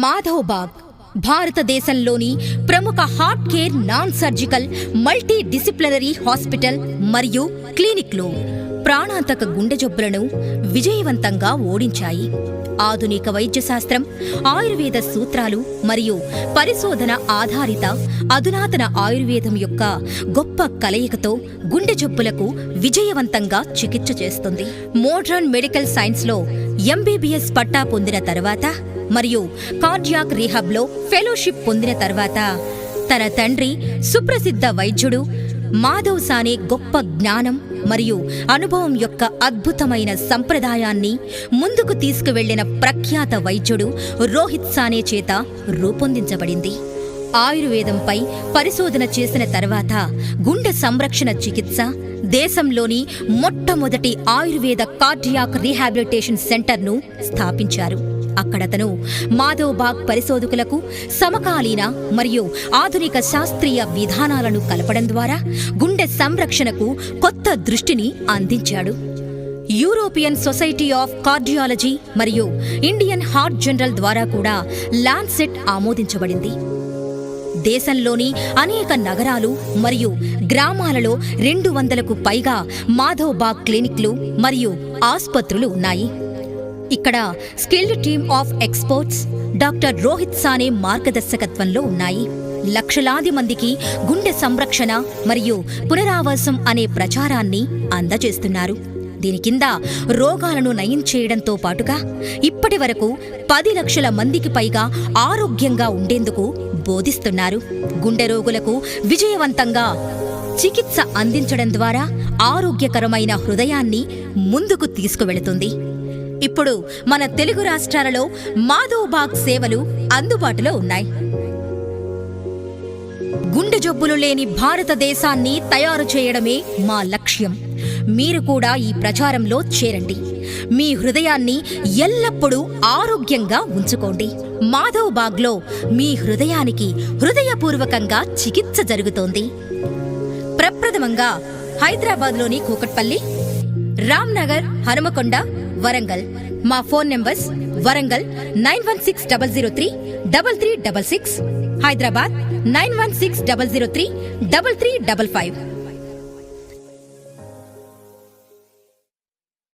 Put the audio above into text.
మాధవబాగ్ భారతదేశంలోని ప్రముఖ heart care non surgical multi disciplinary hospital మరియు క్లినిక్లు ప్రాణాంతక గుండె జబ్బులను విజయవంతంగా ఓడించాయి. ఆధునిక వైద్యశాస్త్రం, ఆయుర్వేద సూత్రాలు మరియు పరిశోధన ఆధారిత అధునాతన ఆయుర్వేదం యొక్క గొప్ప కలయికతో గుండె జబ్బులకు విజయవంతంగా చికిత్స చేస్తుంది. మోడ్రన్ మెడికల్ సైన్స్లో ఎంబీబీఎస్ పట్టా పొందిన తర్వాత మరియు కార్డియాక్ రీహాబ్లో ఫెలోషిప్ పొందిన తర్వాత తన తండ్రి సుప్రసిద్ధ వైద్యుడు మాధవ్ సానే గొప్ప జ్ఞానం మరియు అనుభవం యొక్క అద్భుతమైన సంప్రదాయాన్ని ముందుకు తీసుకువెళ్లిన ప్రఖ్యాత వైద్యుడు రోహిత్ సానే చేత రూపొందించబడింది. ఆయుర్వేదంపై పరిశోధన చేసిన తర్వాత గుండె సంరక్షణ చికిత్స దేశంలోని మొట్టమొదటి ఆయుర్వేద కార్డియాక్ రీహాబిలిటేషన్ సెంటర్ను స్థాపించారు. అక్కడతను మాధవబాగ్ పరిశోధకులకు సమకాలీన మరియు ఆధునిక శాస్త్రీయ విధానాలను కలపడం ద్వారా గుండె సంరక్షణకు కొత్త దృష్టిని అందించాడు. యూరోపియన్ సొసైటీ ఆఫ్ కార్డియాలజీ మరియు ఇండియన్ హార్ట్ జనరల్ ద్వారా కూడా లాన్సెట్ ఆమోదించబడింది. దేశంలోని అనేక నగరాలు మరియు గ్రామాలలో 200కు పైగా మాధవబాగ్ క్లినిక్లు మరియు ఆసుపత్రులు ఉన్నాయి. ఇక్కడ skilled team of experts doctor Rohit Sane మార్గదర్శకత్వంలో ఉన్నాయి. లక్షలాది మందికి గుండె సంరక్షణ మరియు పునరావాసం అనే ప్రచారాన్ని అందజేస్తున్నారు. దీని కింద రోగాలను నయం చేయడంతో పాటుగా ఇప్పటి వరకు 10 లక్షల మందికి పైగా ఆరోగ్యంగా ఉండేందుకు బోధిస్తున్నారు. గుండె రోగులకు విజయవంతంగా చికిత్స అందించడం ద్వారా ఆరోగ్యకరమైన హృదయాన్ని ముందుకు తీసుకువెళుతుంది. ఇప్పుడు మన తెలుగు రాష్ట్రాలలో మాధవబాగ్ సేవలు అందుబాటులో ఉన్నాయి. గుండె జబ్బులు లేని భారతదేశాన్ని తయారు చేయడమే మా లక్ష్యం. మీరు కూడా ఈ ప్రచారంలో చేరండి. మీ హృదయాన్ని ఎల్లప్పుడూ ఆరోగ్యంగా ఉంచుకోండి. మాధవబాగ్లో మీ హృదయానికి హృదయపూర్వకంగా చికిత్స జరుగుతోంది. ప్రప్రథమంగా హైదరాబాద్లోని కూకట్పల్లి, రామ్నగర్, హనుమకొండ, వరంగల్. మా ఫోన్ నెంబర్స్: వరంగల్ 9160033366, హైదరాబాద్ 9160033355.